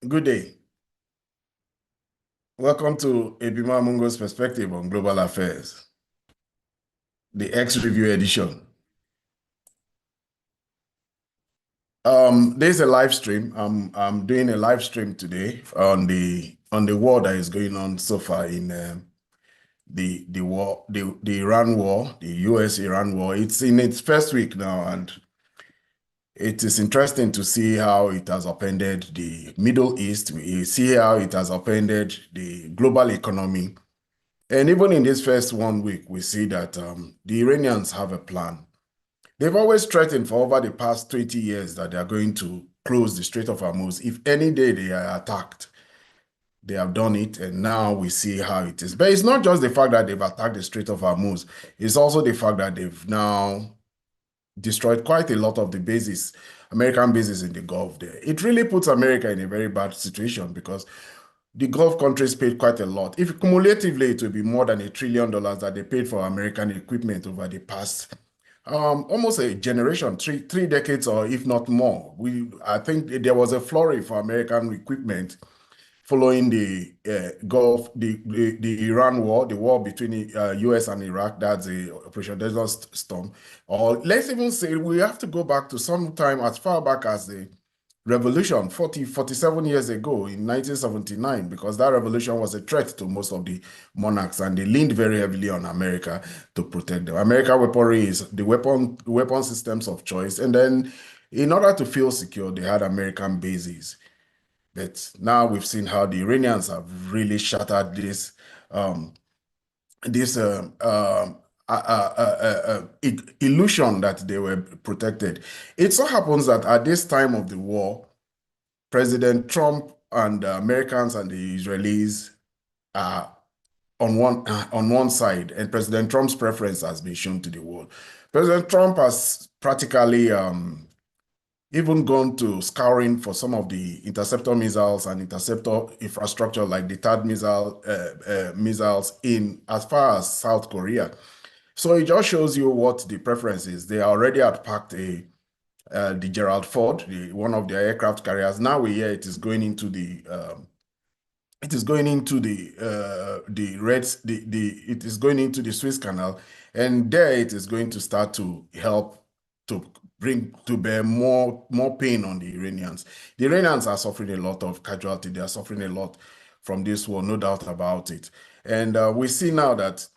Good day. Welcome to Ebima Mungo's perspective on global affairs, the X-Review edition. There's a live stream. I'm doing a live stream today on the war that is going on so far in the war, the Iran war, the US-Iran war. It's in its first week now, and it is interesting to see how it has upended the Middle East. We see how it has upended the global economy. And even in this first 1 week, we see that the Iranians have a plan. They've always threatened for over the past 20 years that they are going to close the Strait of Hormuz. If any day they are attacked, they have done it, and now we see how it is. But it's not just the fact that they've attacked the Strait of Hormuz, it's also the fact that they've now destroyed quite a lot of the bases, American bases in the Gulf there. It really puts America in a very bad situation because the Gulf countries paid quite a lot. If cumulatively, it will be more than $1 trillion that they paid for American equipment over the past almost a generation, three decades, or if not more. I think there was a flurry for American equipment following the Gulf, the Iran war, the war between the US and Iraq. That's the Operation Desert Storm. Or let's even say we have to go back to some time as far back as the revolution 47 years ago in 1979, because that revolution was a threat to most of the monarchs, and they leaned very heavily on America to protect them. American weaponry is the weapon systems of choice, and then in order to feel secure, they had American bases. But now we've seen how the Iranians have really shattered this illusion that they were protected. It so happens that at this time of the war, President Trump and the Americans and the Israelis are on one side, and President Trump's preference has been shown to the world. President Trump has practically even gone to scouring for some of the interceptor missiles and interceptor infrastructure like the THAAD missiles in as far as South Korea. So it just shows you what the preference is. They already had packed the Gerald Ford, one of their aircraft carriers. Now we hear it is going into the it is going into the Suez Canal, and there it is going to start to help to bring to bear more pain on the Iranians. The Iranians are suffering a lot of casualty. They are suffering a lot from this war, no doubt about it. And we see now that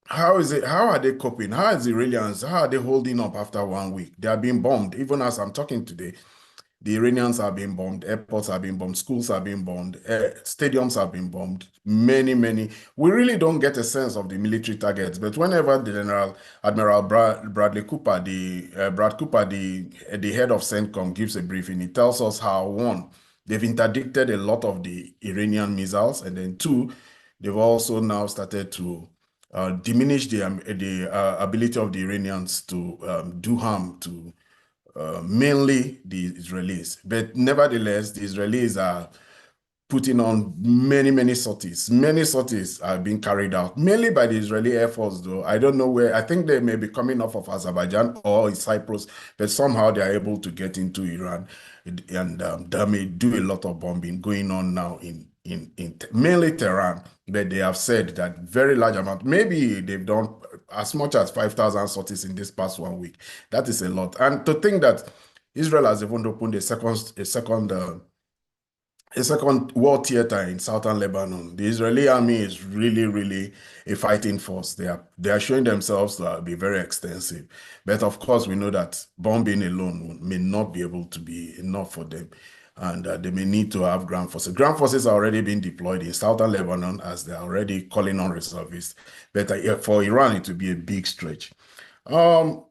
how are they coping? How are the Iranians, how are they holding up after 1 week? They are being bombed. Even as I'm talking today, the Iranians are being bombed, airports are being bombed, schools are being bombed, stadiums are being bombed, many. We really don't get a sense of the military targets, but whenever the Admiral Bradley Cooper, Brad Cooper, the head of CENTCOM, gives a briefing, he tells us how, one, they've interdicted a lot of the Iranian missiles, and then two, they've also now started to diminish the ability of the Iranians to do harm to mainly the Israelis. But nevertheless, the Israelis are putting on many sorties. Many sorties are being carried out, mainly by the Israeli Air Force, though. I don't know where. I think they may be coming off of Azerbaijan or Cyprus, but somehow they are able to get into Iran, and they may do a lot of bombing going on now in mainly Tehran. But they have said that very large amount, maybe they've done as much as 5,000 sorties in this past 1 week. That is a lot. And to think that Israel has even opened a second war theater in southern Lebanon. The Israeli army is really a fighting force. They are showing themselves to be very extensive. But of course, we know that bombing alone may not be able to be enough for them. And they may need to have ground forces. Ground forces are already being deployed in southern Lebanon as they're already calling on reservists. But for Iran, it will be a big stretch. So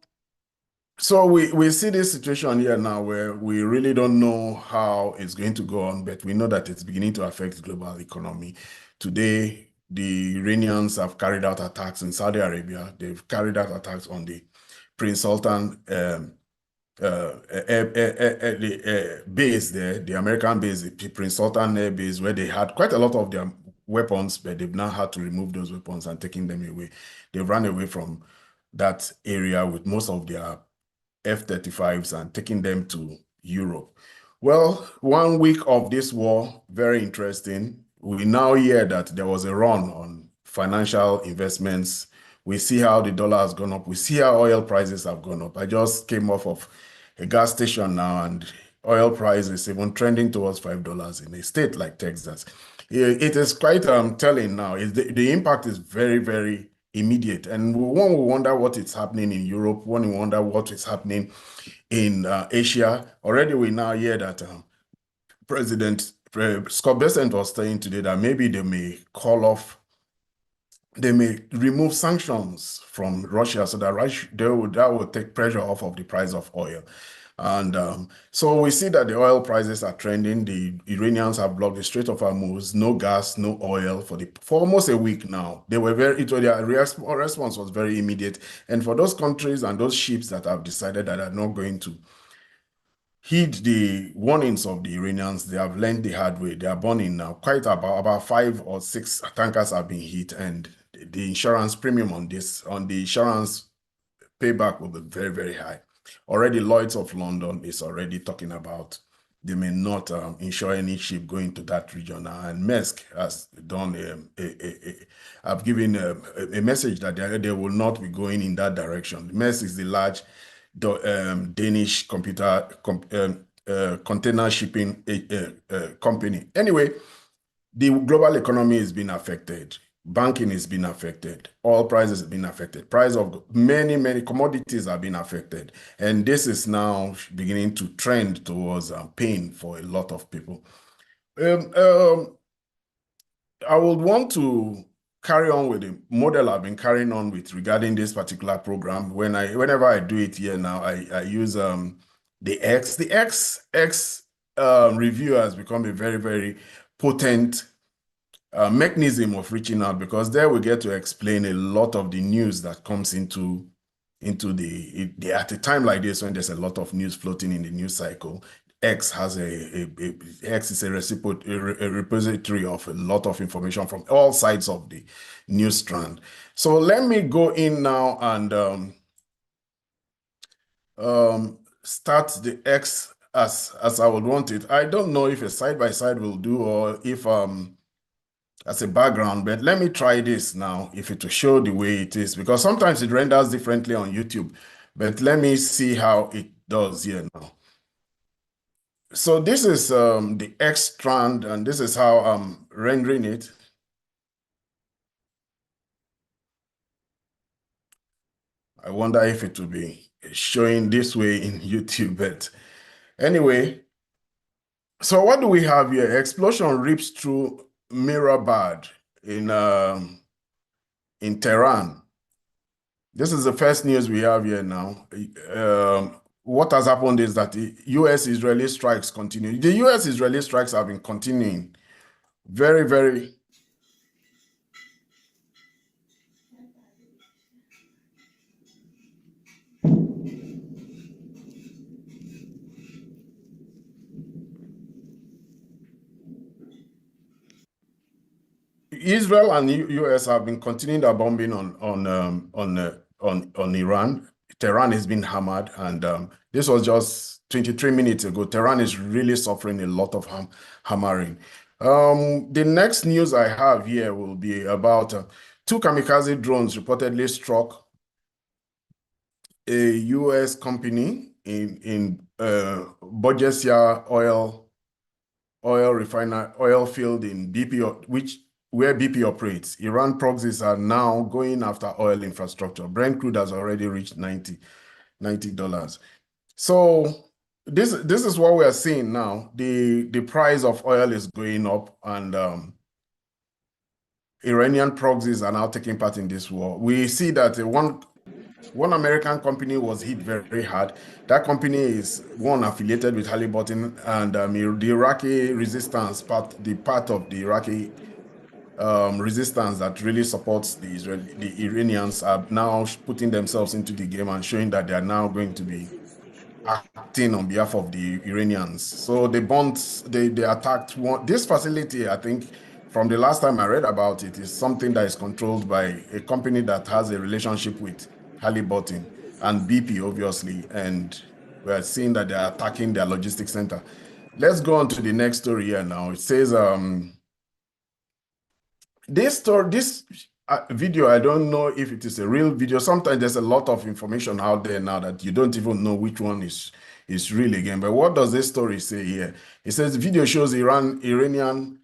we see this situation here now where we really don't know how it's going to go on, but we know that it's beginning to affect the global economy. Today, the Iranians have carried out attacks in Saudi Arabia. They've carried out attacks on the Prince Sultan base there, the American base, the Prince Sultan Air Base, where they had quite a lot of their weapons, but they've now had to remove those weapons and taking them away. They've run away from that area with most of their F-35s and taking them to Europe. Well, 1 week of this war, very interesting. We now hear that there was a run on financial investments. We see how the dollar has gone up. We see how oil prices have gone up. I just came off of a gas station now, and oil price is even trending towards $5 in a state like Texas. It is quite telling now. The impact is very, very immediate. And one will wonder what is happening in Europe. One will wonder what is happening in Asia. Already we now hear that President Scott Bessent was saying today that maybe they may remove sanctions from Russia so that that will take pressure off of the price of oil. And so we see that the oil prices are trending. The Iranians have blocked the Strait of Hormuz, no gas, no oil for almost a week now. Their response was very immediate. And for those countries and those ships that have decided that are not going to heed the warnings of the Iranians, they have learned the hard way. They are burning now. Quite about 5 or 6 tankers have been hit, and the insurance premium on the insurance payback will be very, very high. Already, Lloyd's of London is already talking about they may not insure any ship going to that region now. And Maersk has done have given a message that they will not be going in that direction. Maersk is the large Danish container shipping company. Anyway, the global economy is being affected. Banking is being affected. Oil prices have been affected. Price of many, many commodities have been affected. And this is now beginning to trend towards pain for a lot of people. I would want to carry on with the model I've been carrying on with regarding this particular program. Whenever I do it here now, I use the X. The X review has become a very, very potent mechanism of reaching out, because there we get to explain a lot of the news that comes into at a time like this when there's a lot of news floating in the news cycle. X is a repository of a lot of information from all sides of the news strand. So let me go in now and start the X as I would want it. I don't know if a side-by-side will do, or if as a background, but let me try this now, if it will show the way it is, because sometimes it renders differently on YouTube. But let me see how it does here now. So this is the X strand, and this is how I'm rendering it. I wonder if it will be showing this way in YouTube, but anyway. So what do we have here? Explosion rips through Mirabad in Tehran. This is the first news we have here now. What has happened is that the U.S.-Israeli strikes continue. The U.S.-Israeli strikes have been continuing very, very. Israel and U.S. have been continuing their bombing on Iran. Tehran has been hammered, and this was just 23 minutes ago. Tehran is really suffering a lot of hammering. The next news I have here will be about 2 kamikaze drones reportedly struck a U.S. company in Bojesia oil field in BP, where BP operates. Iran proxies are now going after oil infrastructure. Brent crude has already reached $90. So this is what we are seeing now. The price of oil is going up, and Iranian proxies are now taking part in this war. We see that one American company was hit very, very hard. That company is one affiliated with Halliburton, and the Iraqi resistance part of the Iraqi resistance that really supports the Iranians are now putting themselves into the game and showing that they are now going to be acting on behalf of the Iranians. So they attacked this facility. I think from the last time I read about it, is something that is controlled by a company that has a relationship with Halliburton and BP, obviously, and we're seeing that they're attacking their logistics center. let's go on to the next story here now. It says this video, I don't know if it is a real video. Sometimes there's a lot of information out there now that you don't even know which one is real again. But what does this story say here? It says the video shows Iranian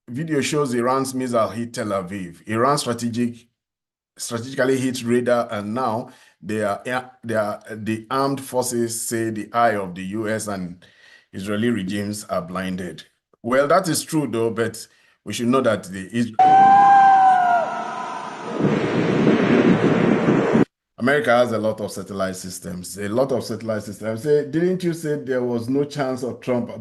video shows Iran's missile hit Tel Aviv. Iran strategically hit radar, and now the armed forces say the eye of the US and Israeli regimes are blinded. Well, that is true though, but we should know that America has a lot of satellite systems. Say, didn't you say there was no chance of Trump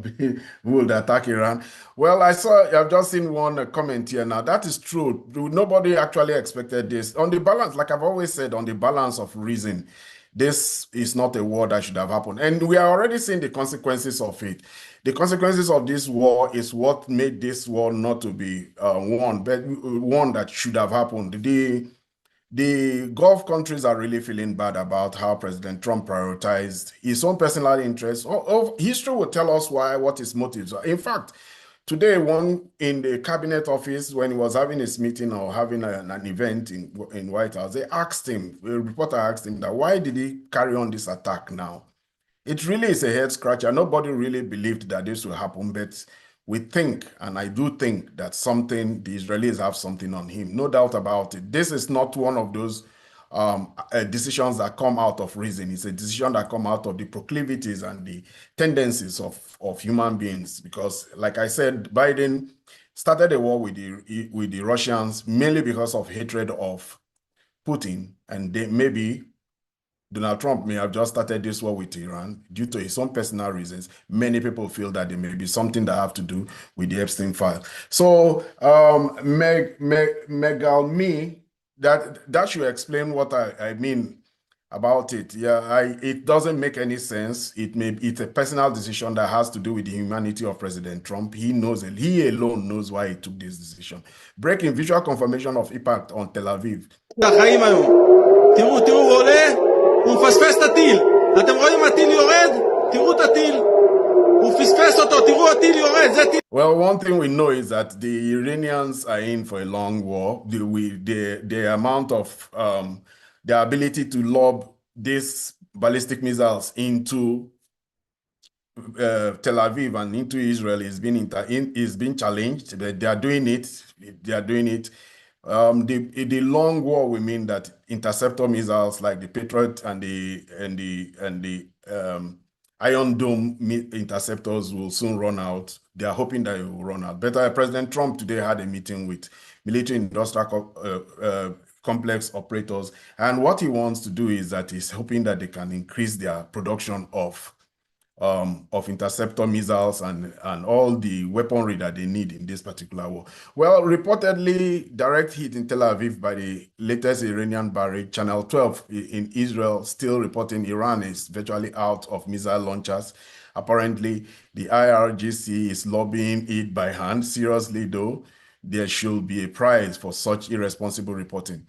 would attack Iran? Well, I've just seen one comment here now. That is true. Nobody actually expected this. On the balance, like I've always said, on the balance of reason, this is not a war that should have happened. And we are already seeing the consequences of it. The consequences of this war is what made this war not to be won, but one that should have happened. The Gulf countries are really feeling bad about how President Trump prioritized his own personal interests. History will tell us what his motives are. In fact, today, one in the cabinet office, when he was having his meeting or having an event in White House, a reporter asked him that why did he carry on this attack now? It really is a head scratcher. Nobody really believed that this would happen, but we think, and I do think, that the Israelis have something on him. No doubt about it. This is not one of those decisions that come out of reason. It's a decision that come out of the proclivities and the tendencies of human beings. Because, like I said, Biden started a war with the Russians mainly because of hatred of Putin, and maybe Donald Trump may have just started this war with Iran due to his own personal reasons. Many people feel that there may be something that have to do with the Epstein file. So, Megalme, that should explain what I mean about it. Yeah, it doesn't make any sense. It's a personal decision that has to do with the humanity of President Trump. He alone knows why he took this decision. Breaking visual confirmation of impact on Tel Aviv. תראו, עולה, הוא מפספס את הטיל. אתם רואים, הטיל יורד? תראו את הטיל. הוא פספס אותו, תראו, הטיל יורד, זה טיל. Well, one thing we know is that the Iranians are in for a long war. The amount of their ability to lob these ballistic missiles into Tel Aviv and into Israel is being challenged. They are doing it. The long war will mean that interceptor missiles like the Patriot and the Iron Dome interceptors will soon run out. They are hoping that it will run out. But President Trump today had a meeting with military industrial complex operators, and what he wants to do is that he's hoping that they can increase their production of interceptor missiles and all the weaponry that they need in this particular war. Well, reportedly, direct hit in Tel Aviv by the latest Iranian barrage. Channel 12 in Israel still reporting Iran is virtually out of missile launchers. Apparently, the IRGC is lobbying it by hand. Seriously, though, there should be a prize for such irresponsible reporting.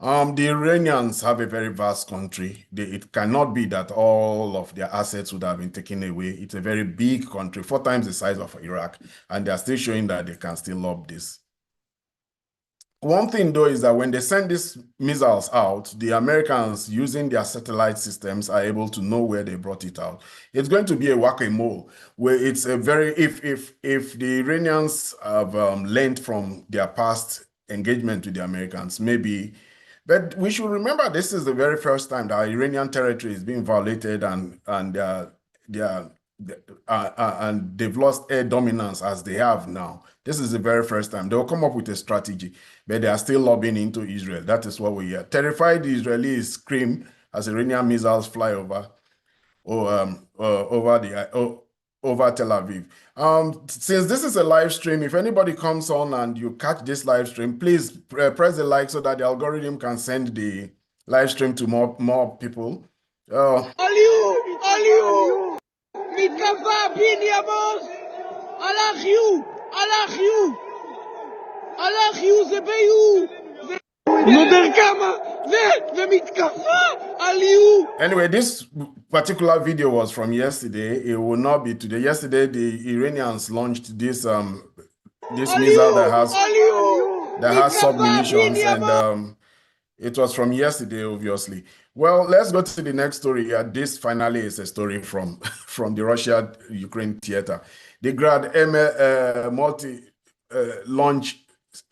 The Iranians have a very vast country. It cannot be that all of their assets would have been taken away. It's a very big country, 4 times the size of Iraq, and they're still showing that they can still lob this. One thing, though, is that when they send these missiles out, the Americans, using their satellite systems, are able to know where they brought it out. It's going to be a whack-a-mole, where it's a very, if the Iranians have learned from their past engagement with the Americans, maybe. But we should remember this is the very first time that Iranian territory is being violated and they've lost air dominance as they have now. This is the very first time. They'll come up with a strategy, but they are still lobbying into Israel. That is what we hear. Terrified Israelis scream as Iranian missiles fly over Tel Aviv. Since this is a live stream, if anybody comes on and you catch this live stream, please press the like so that the algorithm can send the live stream to more people. הוא נודר כמה, Anyway, this particular video was from yesterday. It will not be today. Yesterday, the Iranians launched this missile that has sub-munitions, and it was from yesterday, obviously. Well, let's go to the next story. This finally is a story from from the Russia-Ukraine theater. The Grad multi-launch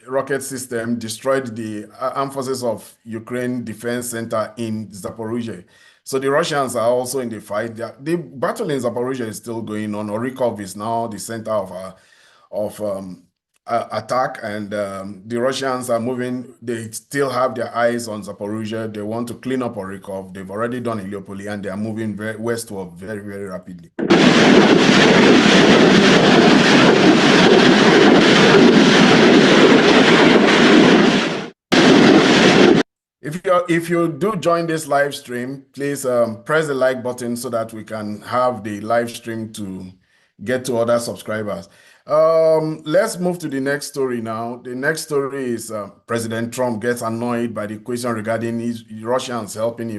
rocket system destroyed the armed forces of Ukraine defense center in Zaporizhia. So the Russians are also in the fight. The battle in Zaporizhia is still going on. Orikov is now the center of attack, and the Russians are moving. They still have their eyes on Zaporizhia. They want to clean up Orikov. They've already done Heliopoli, and they are moving westward very, very rapidly. If you do join this live stream, please press the like button so that we can have the live stream to get to other subscribers. Let's move to the next story now. The next story is President Trump gets annoyed by the question regarding Russians helping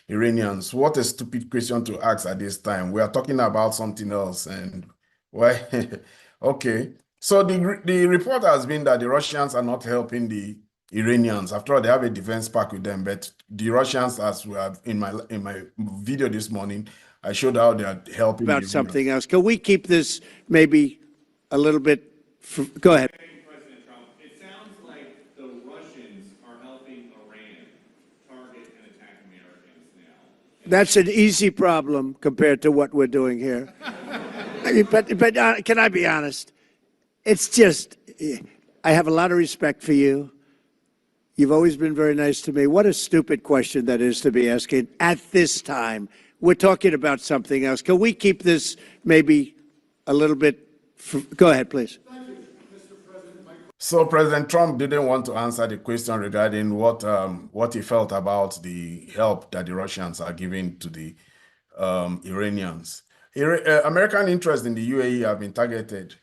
Iranians. What a stupid question to ask at this time. We are talking about something else, and why? Okay. So the report has been that the Russians are not helping the Iranians. After all, they have a defense pact with them, but the Russians, as we have in my video this morning, I showed how they are helping about something else. Can we keep this maybe a little bit? Go ahead. President Trump, it sounds like the Russians are helping Iran target and attack Americans now. That's an easy problem compared to what we're doing here. But can I be honest? It's just, I have a lot of respect for you. You've always been very nice to me. What a stupid question that is to be asking at this time. We're talking about something else. Can we keep this maybe a little bit? Go ahead, please. Thank you, Mr. President. So President Trump didn't want to answer the question regarding what he felt about the help that the Russians are giving to the Iranians. American interests in the UAE have been targeted.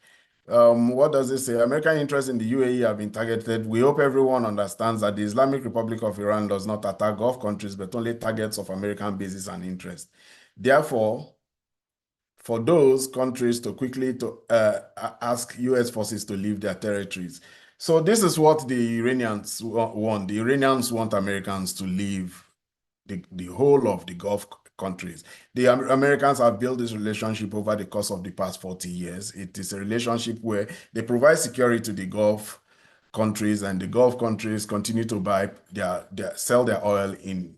What does it say? American interests in the UAE have been targeted. We hope everyone understands that the Islamic Republic of Iran does not attack Gulf countries, but only targets of American bases and interests. Therefore, for those countries to quickly ask U.S. forces to leave their territories. So this is what the Iranians want. The Iranians want Americans to leave the whole of the Gulf countries. The Americans have built this relationship over the course of the past 40 years. It is a relationship where they provide security to the Gulf countries, and the Gulf countries continue to buy sell their oil in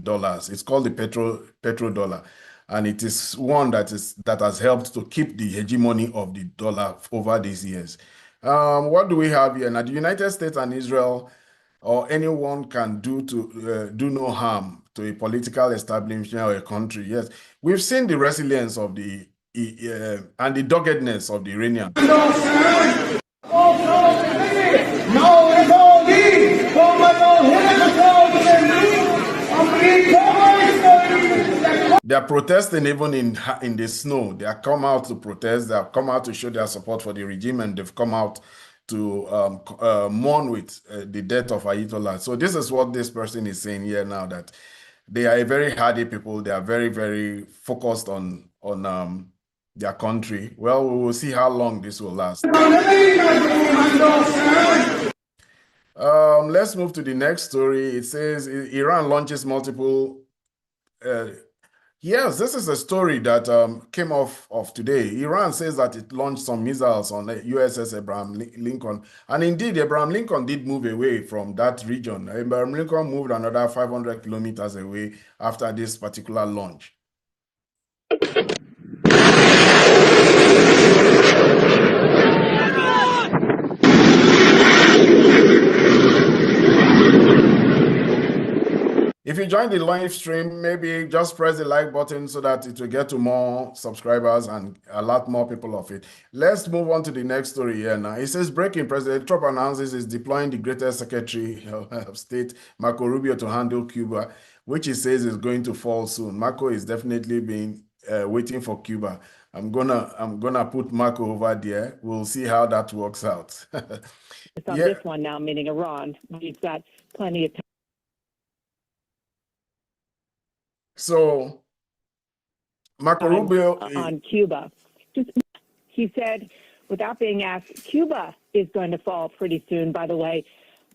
dollars. It's called the petrodollar, and it is one that has helped to keep the hegemony of the dollar over these years. What do we have here? Now, the United States and Israel or anyone can do no harm to a political establishment or a country. Yes, we've seen the resilience of the and the doggedness of the Iranians. They are protesting even in the snow. They have come out to protest. They have come out to show their support for the regime, and they've come out to mourn with the death of Ayatollah. So this is what this person is saying here now, that they are a very hardy people. They are very, very focused on their country. Well, we will see how long this will last. Let's move to the next story. It says Iran launches multiple. Yes, this is a story that came off of today. Iran says that it launched some missiles on the USS Abraham Lincoln. And indeed, Abraham Lincoln did move away from that region. Abraham Lincoln moved another 500 kilometers away after this particular launch. If you join the live stream, maybe just press the like button so that it will get to more subscribers and a lot more people of it. Let's move on to the next story here now. It says, breaking, President Trump announces he's deploying the greatest Secretary of State, Marco Rubio, to handle Cuba, which he says is going to fall soon. Marco is definitely been waiting for Cuba. I'm gonna put Marco over there. We'll see how that works out. It's on this one now, meaning Iran. We've got plenty of time. So Marco Rubio on Cuba. He said, without being asked, Cuba is going to fall pretty soon, by the way,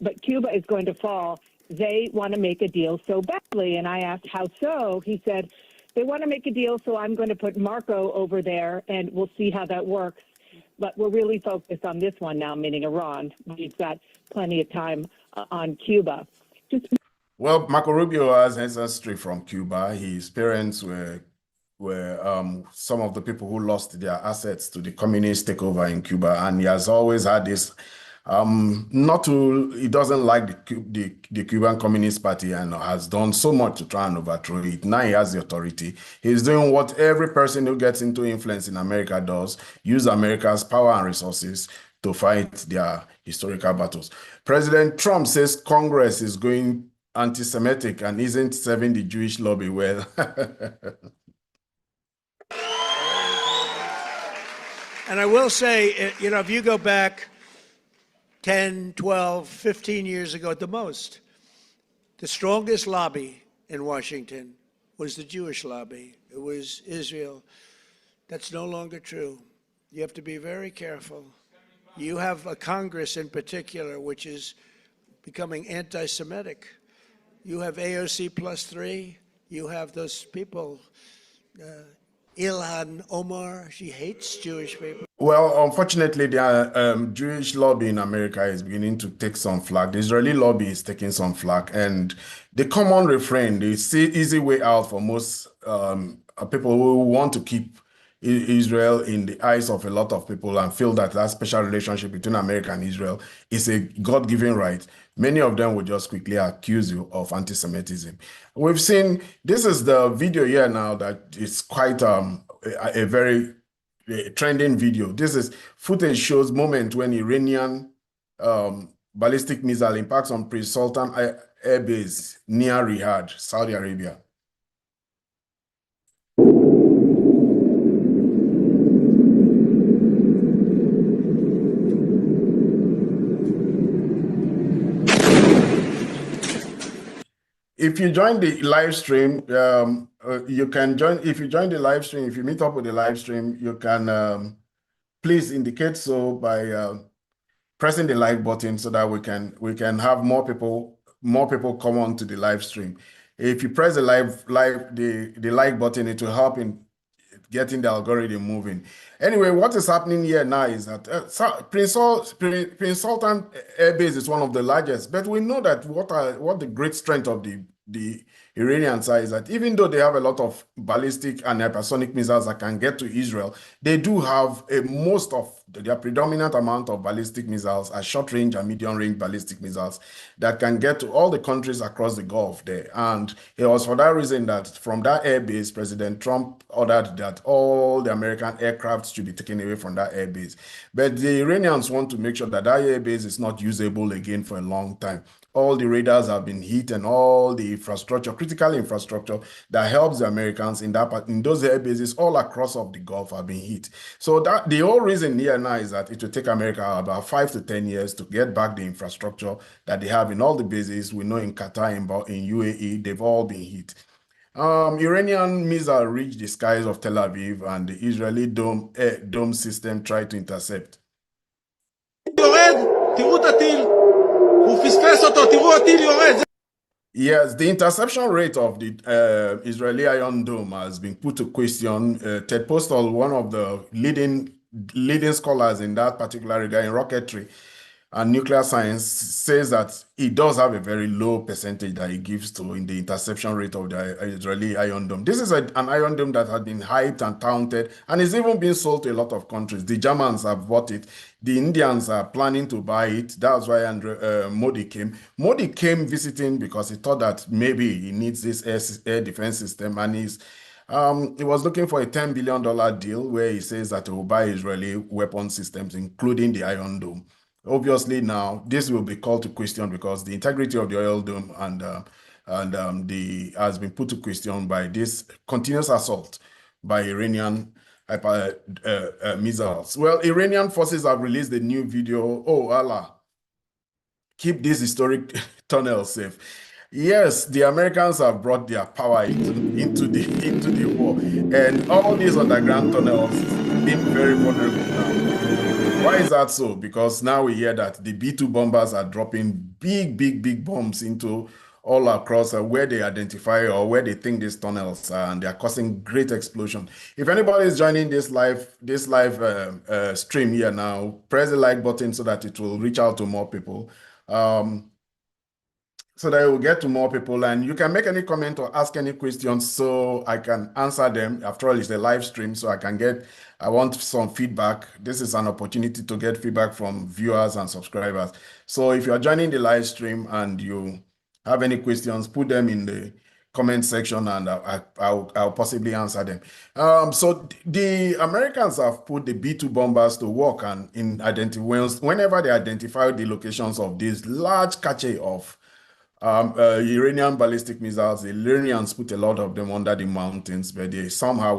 but Cuba is going to fall. They want to make a deal so badly. And I asked, how so? He said, they want to make a deal, so I'm going to put Marco over there, and we'll see how that works. But we're really focused on this one now, meaning Iran. We've got plenty of time on Cuba. Well, Marco Rubio has ancestry from Cuba. His parents were some of the people who lost their assets to the communist takeover in Cuba, and he has always had this. He doesn't like the Cuban Communist Party and has done so much to try and overthrow it. Now he has the authority. He's doing what every person who gets into influence in America does: use America's power and resources to fight their historical battles. President Trump says Congress is going anti-Semitic and isn't serving the Jewish lobby well. And I will say, you know, if you go back 10, 12, 15 years ago at the most, the strongest lobby in Washington was the Jewish lobby. It was Israel. That's no longer true. You have to be very careful. You have a Congress in particular which is becoming anti-Semitic. You have AOC +3. You have those people, Ilhan Omar, she hates Jewish people. Well, unfortunately, the Jewish lobby in America is beginning to take some flack. The Israeli lobby is taking some flack. And the common refrain, the easy way out for most people who want to keep Israel in the eyes of a lot of people and feel that that special relationship between America and Israel is a God-given right, many of them will just quickly accuse you of anti-Semitism. We've seen, this is the video here now that is quite a very trending video. This is footage shows moment when Iranian ballistic missile impacts on Prince Sultan Air Base near Riyadh, Saudi Arabia. If you join the live stream, you can join. If you join the live stream, if you meet up with the live stream, you can please indicate so by pressing the like button so that we can have more people come on to the live stream. If you press the the like button, it will help in getting the algorithm moving. Anyway, what is happening here now is that Prince Sultan Air Base is one of the largest, but we know that what the great strength of the Iranians are is that even though they have a lot of ballistic and hypersonic missiles that can get to Israel, they do have most of their predominant amount of ballistic missiles are short-range and medium-range ballistic missiles that can get to all the countries across the Gulf there. And it was for that reason that from that air base, President Trump ordered that all the American aircraft should be taken away from that air base. But the Iranians want to make sure that that air base is not usable again for a long time. All the radars have been hit and all the infrastructure, critical infrastructure that helps the Americans in those air bases all across of the Gulf have been hit. So that the whole reason here now is that it will take America about 5 to 10 years to get back the infrastructure that they have in all the bases. We know in Qatar, in UAE, they've all been hit. Iranian missile reached the skies of Tel Aviv and the Israeli dome system tried to intercept. Yes, the interception rate of the Israeli Iron Dome has been put to question. Ted Postel, one of the leading scholars in that particular regard in rocketry and nuclear science, says that it does have a very low percentage that it gives to in the interception rate of the Israeli Iron Dome. This is an Iron Dome that had been hyped and touted, and it's even been sold to a lot of countries. The Germans have bought it. The Indians are planning to buy it. That's why Modi came. Modi came visiting because he thought that maybe he needs this air defense system, and he was looking for a $10 billion deal where he says that he will buy Israeli weapon systems, including the Iron Dome. Obviously, now this will be called to question because the integrity of the oil dome has been put to question by this continuous assault by Iranian missiles. Well, Iranian forces have released a new video. Oh Allah, keep this historic tunnel safe. Yes, the Americans have brought their power into the war, and all these underground tunnels being very vulnerable now. Why is that so? Because now we hear that the B-2 bombers are dropping big bombs into all across where they identify or where they think these tunnels are, and they are causing great explosion. If anybody is joining this live stream here now, press the like button so that it will reach out to more people. So that we'll get to more people, and you can make any comment or ask any questions so I can answer them. After all, it's a live stream, so I want some feedback. This is an opportunity to get feedback from viewers and subscribers. So if you're joining the live stream and you have any questions, put them in the comment section and I'll possibly answer them. So the Americans have put the B-2 bombers to work, and whenever they identify the locations of these large cache of Iranian ballistic missiles, the Iranians put a lot of them under the mountains, but we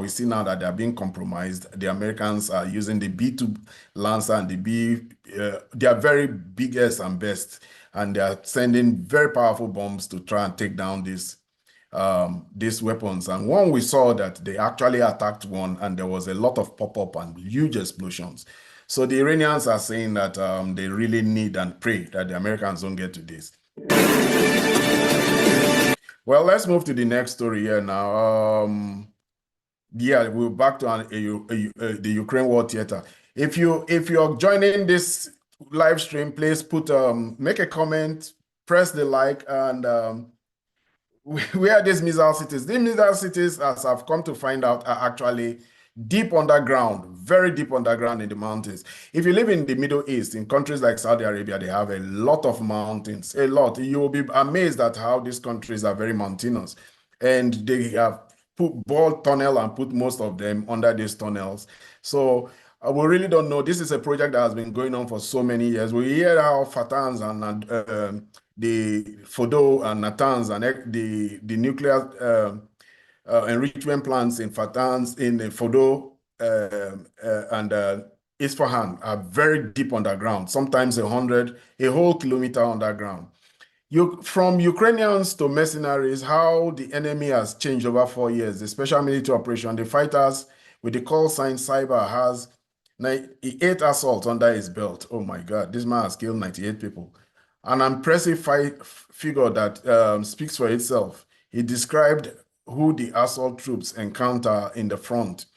see now that they're being compromised. The Americans are using the B-2 Lancer and they are very biggest and best, and they are sending very powerful bombs to try and take down these weapons. And one, we saw that they actually attacked one, and there was a lot of pop-up and huge explosions. So the Iranians are saying that they really need and pray that the Americans don't get to this. Well, let's move to the next story here now. We're back to the Ukraine war theater. If you're joining this live stream, please make a comment, press the like, and where are these missile cities? These missile cities, as I've come to find out, are actually deep underground, very deep underground in the mountains. If you live in the Middle East, in countries like Saudi Arabia, they have a lot of mountains, a lot. You will be amazed at how these countries are very mountainous. And they have bored tunnel and put most of them under these tunnels. So we really don't know. This is a project that has been going on for so many years. We hear how Fatans and the Fordo and Natanz and the nuclear enrichment plants in Fatans, in Fordo, and Isfahan are very deep underground, sometimes a whole kilometer underground. From Ukrainians to mercenaries, how the enemy has changed over 4 years, the special military operation, the fighters with the call sign Cyber has 98 assaults under his belt. Oh my God, this man has killed 98 people. An impressive figure that speaks for itself. He described who the assault troops encounter in the front.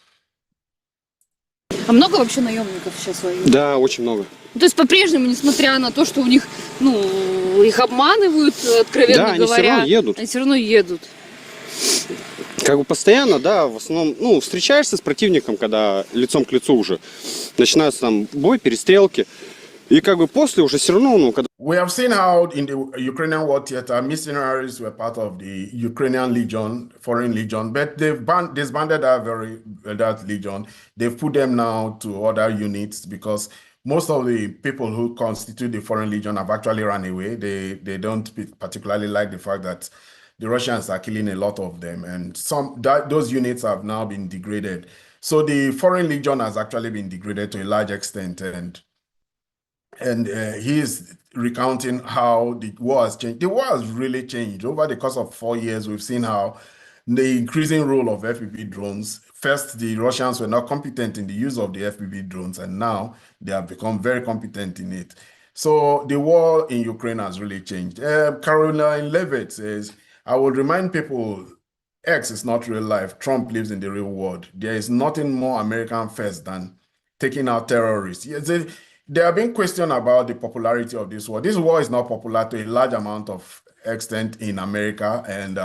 А много вообще наемников сейчас воюют? Да, очень много. То есть по-прежнему, несмотря на то, что у них, их обманывают, откровенно говоря, они все равно едут. Как бы постоянно, да, в основном, встречаешься с противником, когда лицом к лицу уже начинается там бой, перестрелки. И как бы после уже все равно, когда... We have seen how in the Ukrainian war theater, mercenaries were part of the Ukrainian Legion, foreign legion, but they've disbanded that legion. They've put them now to other units because most of the people who constitute the foreign legion have actually run away. They don't particularly like the fact that the Russians are killing a lot of them, and those units have now been degraded. So the foreign legion has actually been degraded to a large extent, and he is recounting how the war has changed. The war has really changed. Over the course of 4 years, we've seen how the increasing role of FPV drones. First, the Russians were not competent in the use of the FPV drones, and now they have become very competent in it. So the war in Ukraine has really changed. Caroline Levitt says, I would remind people, X is not real life. Trump lives in the real world. There is nothing more American first than taking out terrorists. Yes, there have been questions about the popularity of this war. This war is not popular to a large amount of extent in America, and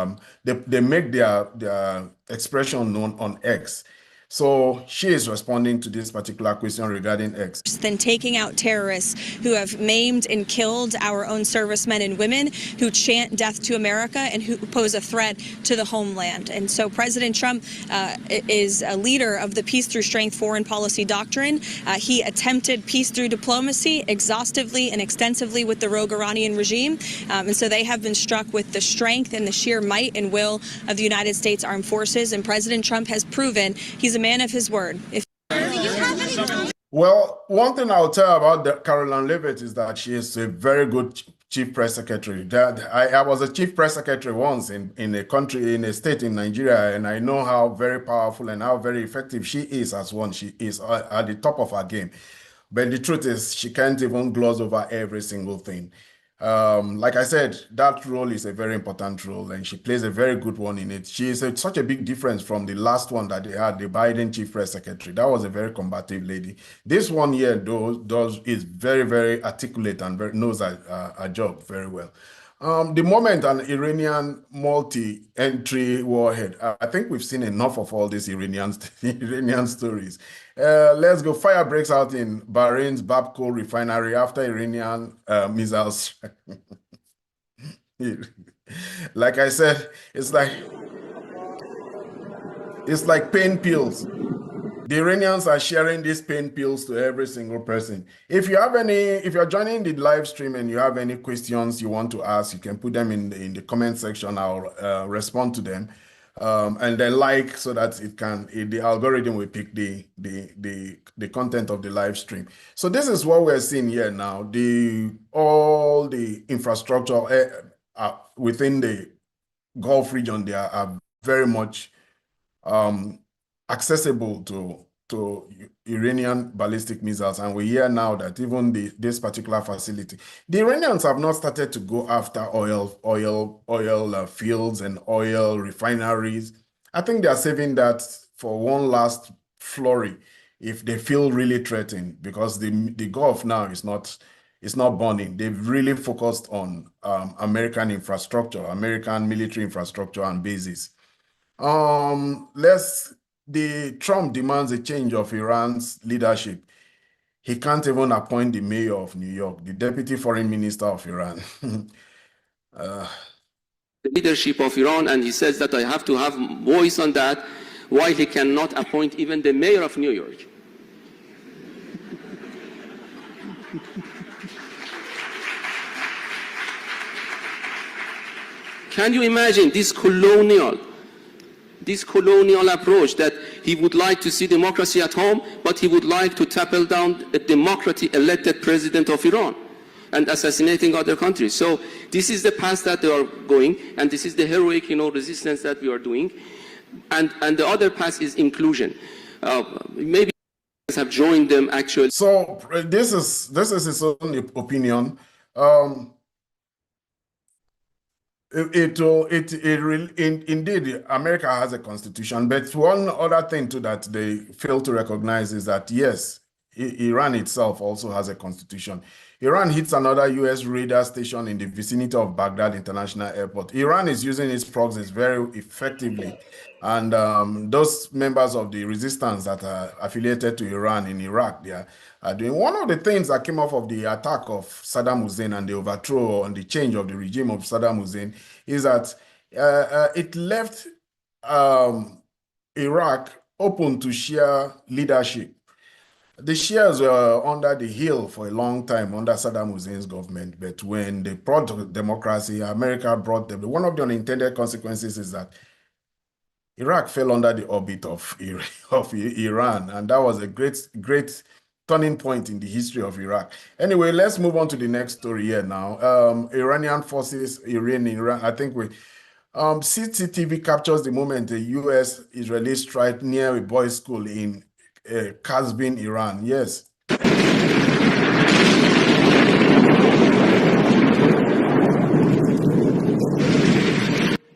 they make their expression known on X. So she is responding to this particular question regarding X. Than taking out terrorists who have maimed and killed our own servicemen and women who chant death to America and who pose a threat to the homeland. And so President Trump is a leader of the peace through strength foreign policy doctrine. He attempted peace through diplomacy exhaustively and extensively with the rogue Iranian regime. And so they have been struck with the strength and the sheer might and will of the United States Armed Forces. And President Trump has proven he's a man of his word. Well, one thing I'll tell about Caroline Levitt is that she is a very good chief press secretary. I was a chief press secretary once in a country, in a state in Nigeria, and I know how very powerful and how very effective she is as one. She is at the top of her game. But the truth is, she can't even gloss over every single thing. Like I said, that role is a very important role, and she plays a very good one in it. She is such a big difference from the last one that they had, the Biden chief press secretary. That was a very combative lady. This one here, though, is very, very articulate and knows her job very well. The moment an Iranian multi-entry warhead, I think we've seen enough of all these Iranian stories. Let's go. Fire breaks out in Bahrain's Babco refinery after Iranian missiles. Like I said, it's like pain pills. The Iranians are sharing these pain pills to every single person. If you're joining the live stream and you have any questions you want to ask, you can put them in the comment section. I'll respond to them. And then so that the algorithm will pick the content of the live stream. So this is what we're seeing here now. All the infrastructure within the Gulf region, they are very much accessible to Iranian ballistic missiles, and we hear now that even this particular facility, the Iranians have not started to go after oil fields and oil refineries. I think they are saving that for one last flurry if they feel really threatened, because the Gulf now is not burning. They've really focused on American infrastructure, American military infrastructure and bases. Trump demands a change of Iran's leadership. He can't even appoint the mayor of New York, the deputy foreign minister of Iran. The leadership of Iran, and he says that I have to have voice on that, while he cannot appoint even the mayor of New York. Can you imagine this colonial approach, that he would like to see democracy at home, but he would like to topple down a democratically elected president of Iran and assassinating other countries? So this is the path that they are going, and this is the heroic, resistance that we are doing. And the other path is inclusion. Maybe have joined them actually. So this is his own opinion. Indeed, America has a constitution, but one other thing too that they fail to recognize is that yes, Iran itself also has a constitution. Iran hits another U.S. radar station in the vicinity of Baghdad International Airport. Iran is using its proxies very effectively, and those members of the resistance that are affiliated to Iran in Iraq, they are doing. One of the things that came off of the attack of Saddam Hussein and the overthrow and the change of the regime of Saddam Hussein is that it left Iraq open to Shia leadership. The Shias were under the hill for a long time under Saddam Hussein's government, but when they brought democracy, America brought them. One of the unintended consequences is that Iraq fell under the orbit of Iran, and that was a great turning point in the history of Iraq. Anyway, let's move on to the next story here now. Iranian forces, Iran, I think CCTV captures the moment the U.S.-Israeli strike near a boys' school in Qazvin, Iran. Yes.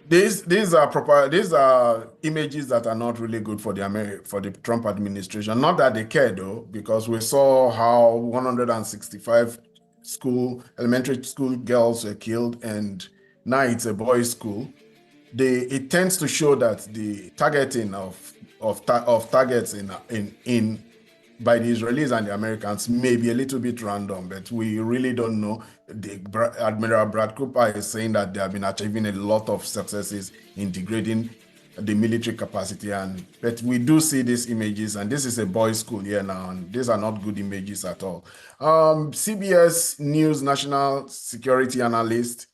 These are images that are not really good for the Trump administration. Not that they care though, because we saw how 165 elementary school girls were killed, and now it's a boys' school. It tends to show that the targeting of targets by the Israelis and the Americans may be a little bit random, but we really don't know. Admiral Brad Cooper is saying that they have been achieving a lot of successes in degrading the military capacity, but we do see these images, and this is a boys' school here now, and these are not good images at all. CBS News national security analyst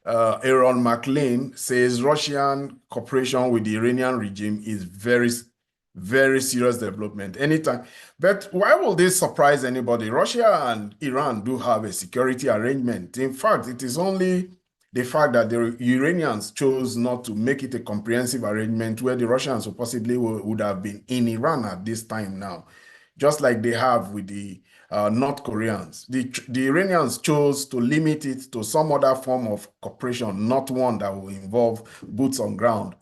Aaron McLean says Russian cooperation with the Iranian regime is very very serious development anytime. But why will this surprise anybody? Russia and Iran do have a security arrangement. In fact, it is only the fact that the Iranians chose not to make it a comprehensive arrangement where the Russians possibly would have been in Iran at this time now, just like they have with the North Koreans. The Iranians chose to limit it to some other form of cooperation, not one that will involve boots on ground.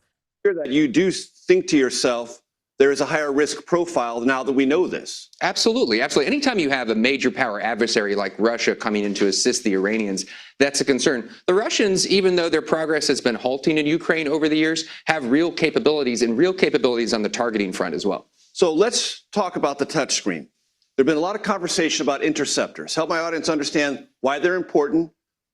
That you do think to yourself, there is a higher risk profile now that we know this. Absolutely, absolutely. Anytime you have a major power adversary like Russia coming in to assist the Iranians, that's a concern. The Russians, even though their progress has been halting in Ukraine over the years, have real capabilities and real capabilities on the targeting front as well. So let's talk about the touchscreen. There's been a lot of conversation about interceptors. Help my audience understand why they're important,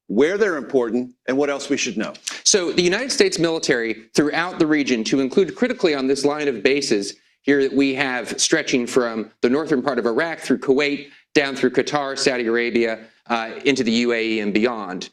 where they're important, and what else we should know. So the United States military throughout the region, to include critically on this line of bases here that we have stretching from the northern part of Iraq through Kuwait, down through Qatar, Saudi Arabia, into the UAE and beyond,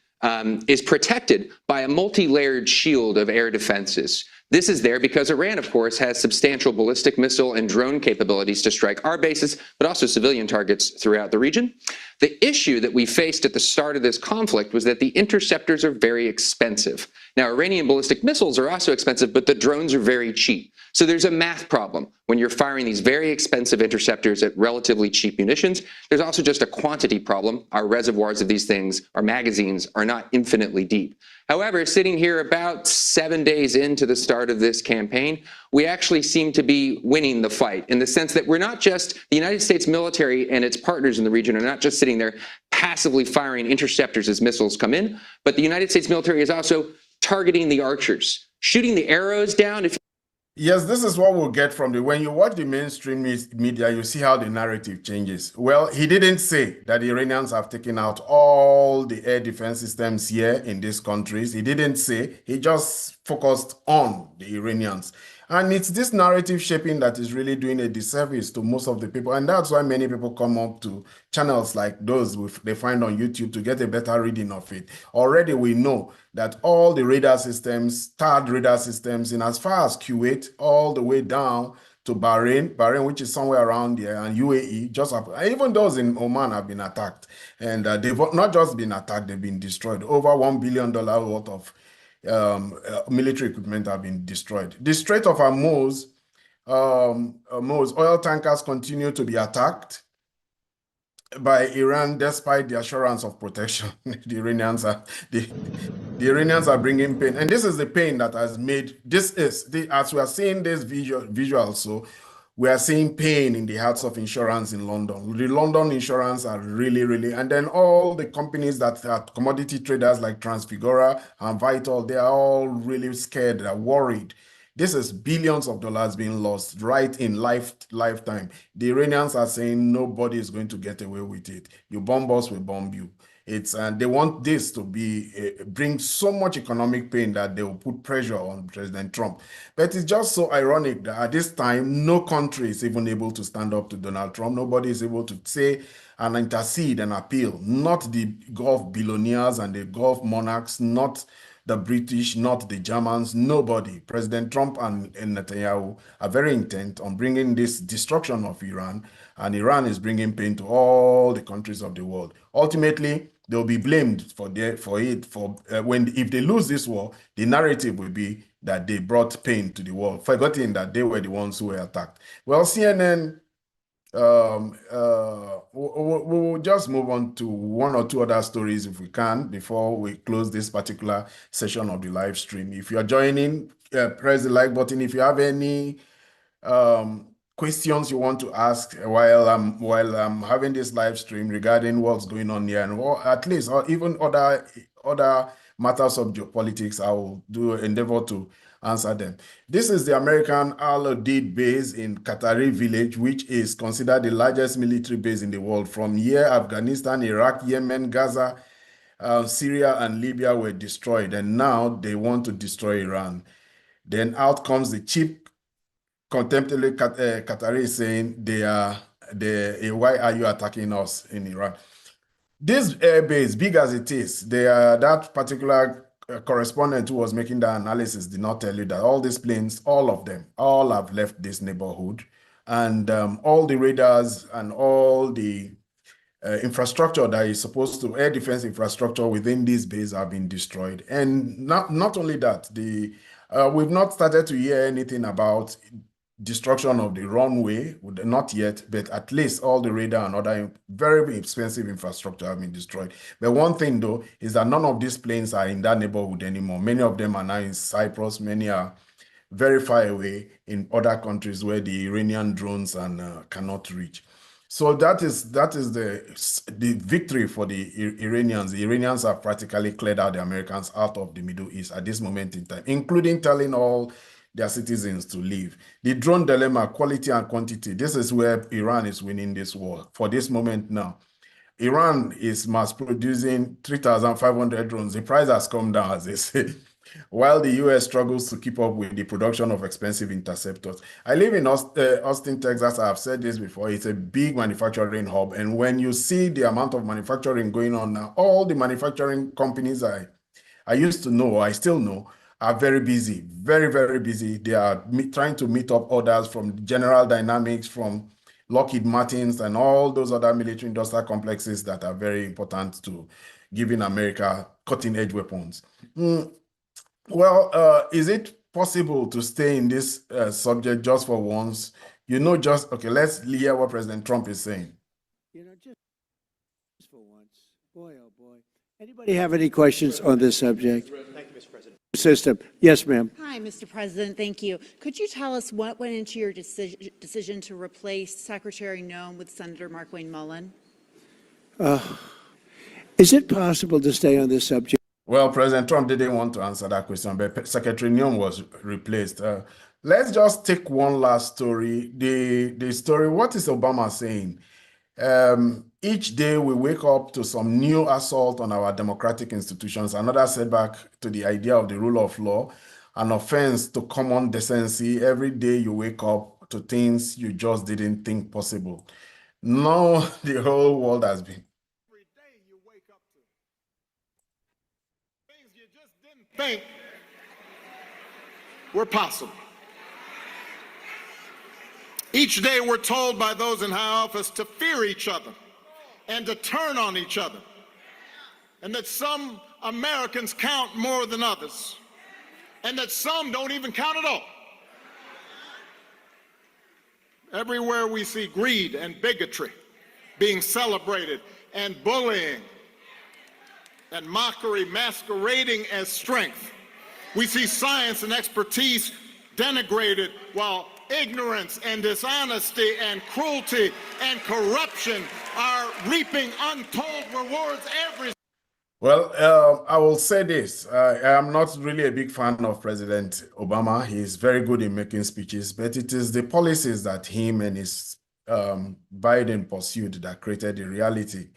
is protected by a multi-layered shield of air defenses. This is there because Iran, of course, has substantial ballistic missile and drone capabilities to strike our bases, but also civilian targets throughout the region. The issue that we faced at the start of this conflict was that the interceptors are very expensive. Now, Iranian ballistic missiles are also expensive, but the drones are very cheap. So there's a math problem when you're firing these very expensive interceptors at relatively cheap munitions. There's also just a quantity problem. Our reservoirs of these things, our magazines, are not infinitely deep. However, sitting here about 7 days into the start of this campaign, we actually seem to be winning the fight in the sense that we're not just, the United States military and its partners in the region are not just sitting there passively firing interceptors as missiles come in, but the United States military is also targeting the archers, shooting the arrows down. Yes, this is what we'll get from when you watch the mainstream media, you see how the narrative changes. Well, he didn't say that the Iranians have taken out all the air defense systems here in these countries. He didn't say, he just focused on the Iranians. And it's this narrative shaping that is really doing a disservice to most of the people. And that's why many people come up to channels like those they find on YouTube to get a better reading of it. Already we know that all the radar systems, THAAD radar systems, in as far as Kuwait, all the way down to Bahrain, which is somewhere around there, and UAE, even those in Oman have been attacked. And they've not just been attacked, they've been destroyed. Over $1 billion worth of military equipment have been destroyed. The Strait of Hormuz, oil tankers continue to be attacked by Iran despite the assurance of protection. The Iranians are bringing pain, and this is the pain that has made as we are seeing this visual. So we are seeing pain in the hearts of insurance in London. The London insurance are really, and then all the companies that are commodity traders like Transfigura and Vital, they are all really scared, they're worried. This is billions of dollars being lost right in lifetime. The Iranians are saying nobody is going to get away with it. You bomb us, we bomb you. And they want this to bring so much economic pain that they will put pressure on President Trump. But it's just so ironic that at this time, no country is even able to stand up to Donald Trump. Nobody is able to say and intercede and appeal. Not the Gulf billionaires and the Gulf monarchs, not the British, not the Germans, nobody. President Trump and Netanyahu are very intent on bringing this destruction of Iran, and Iran is bringing pain to all the countries of the world. Ultimately, they'll be blamed if they lose this war, the narrative will be that they brought pain to the world, forgetting that they were the ones who were attacked. Well, CNN, we'll just move on to one or two other stories if we can before we close this particular session of the live stream. If you're joining, press the like button. If you have any questions you want to ask while I'm having this live stream regarding what's going on here, and at least or even other matters of geopolitics, I will endeavor to answer them. This is the American Al Udeid base in Qatari village, which is considered the largest military base in the world. From here, Afghanistan, Iraq, Yemen, Gaza, Syria, and Libya were destroyed, and now they want to destroy Iran. Then out comes the cheap, contemporary Qatari saying why are you attacking us in Iran? This air base, big as it is, that particular correspondent who was making the analysis did not tell you that all these planes, all of them, all have left this neighborhood, and all the radars and all the infrastructure that is supposed to, air defense infrastructure within this base have been destroyed. And not only that, we've not started to hear anything about destruction of the runway, not yet, but at least all the radar and other very expensive infrastructure have been destroyed. But one thing though is that none of these planes are in that neighborhood anymore. Many of them are now in Cyprus, many are very far away in other countries where the Iranian drones cannot reach. So that is the victory for the Iranians. The Iranians have practically cleared out the Americans out of the Middle East at this moment in time, including telling all their citizens to leave. The drone dilemma, quality and quantity, this is where Iran is winning this war for this moment now. Iran is mass producing 3,500 drones. The price has come down, as they say, while the US struggles to keep up with the production of expensive interceptors. I live in Austin, Texas. I've said this before. It's a big manufacturing hub. And when you see the amount of manufacturing going on now, all the manufacturing companies I used to know, or I still know, are very busy, very, very busy. They are trying to meet up orders from General Dynamics, from Lockheed Martins, and all those other military industrial complexes that are very important to giving America cutting-edge weapons. Well, is it possible to stay in this subject just for once? Okay, let's hear what President Trump is saying. Just for once. Boy, oh boy. Anybody have any questions on this subject? Thank you, Mr. President. System. Yes, ma'am. Hi, Mr. President. Thank you. Could you tell us what went into your decision to replace Secretary Noem with Senator Mark Wayne Mullen? Is it possible to stay on this subject? Well, President Trump didn't want to answer that question, but Secretary Noem was replaced. Let's just take one last story. The story, what is Obama saying? Each day we wake up to some new assault on our democratic institutions, another setback to the idea of the rule of law, an offense to common decency. Every day you wake up to things you just didn't think possible. Now the whole world has been. Every day you wake up to things you just didn't think were possible. Each day we're told by those in high office to fear each other and to turn on each other, and that some Americans count more than others, and that some don't even count at all. Everywhere we see greed and bigotry being celebrated, and bullying and mockery masquerading as strength. We see science and expertise denigrated, while ignorance and dishonesty and cruelty and corruption are reaping untold rewards every. Well, I will say this. I am not really a big fan of President Obama. He's very good in making speeches, but it is the policies that him and his Biden pursued that created the reality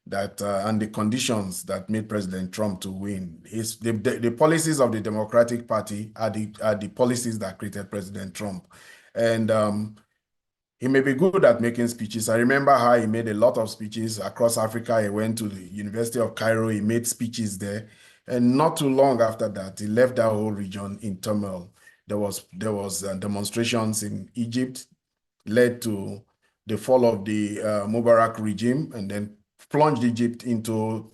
that and the conditions that made President Trump to win. The policies of the Democratic Party are the policies that created President Trump. And he may be good at making speeches. I remember how he made a lot of speeches across Africa. He went to the University of Cairo. He made speeches there. And not too long after that, he left that whole region in turmoil. There was demonstrations in Egypt, led to the fall of the Mubarak regime, and then plunged Egypt into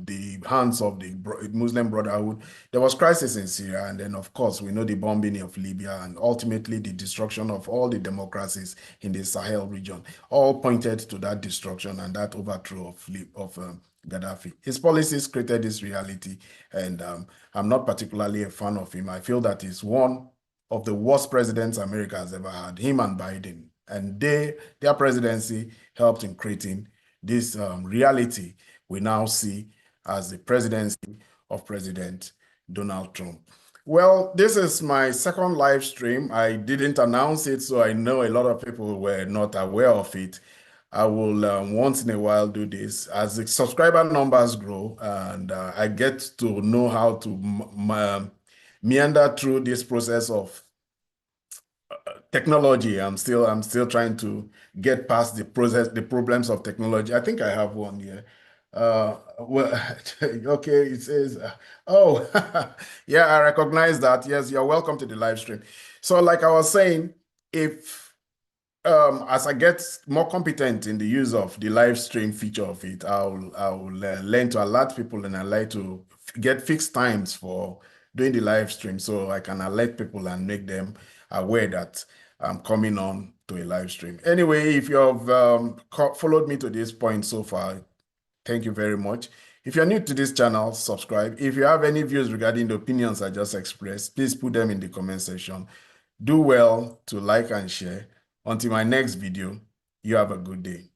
the hands of the Muslim Brotherhood. There was crisis in Syria, and then, of course, we know the bombing of Libya, and ultimately the destruction of all the democracies in the Sahel region, all pointed to that destruction and that overthrow of Gaddafi. His policies created this reality, and I'm not particularly a fan of him. I feel that he's one of the worst presidents America has ever had, him and Biden. And their presidency helped in creating this reality we now see as the presidency of President Donald Trump. Well, this is my second live stream. I didn't announce it, so I know a lot of people were not aware of it. I will once in a while do this as the subscriber numbers grow, and I get to know how to meander through this process of technology. I'm still trying to get past the problems of technology. I think I have one here. Well, okay, it says, oh, yeah, I recognize that. Yes, you're welcome to the live stream. So like I was saying, if as I get more competent in the use of the live stream feature of it, I'll learn to alert people, and I like to get fixed times for doing the live stream so I can alert people and make them aware that I'm coming on to a live stream. Anyway, if you've followed me to this point so far, thank you very much. If you're new to this channel, subscribe. If you have any views regarding the opinions I just expressed, please put them in the comment section. Do well to like and share. Until my next video, you have a good day.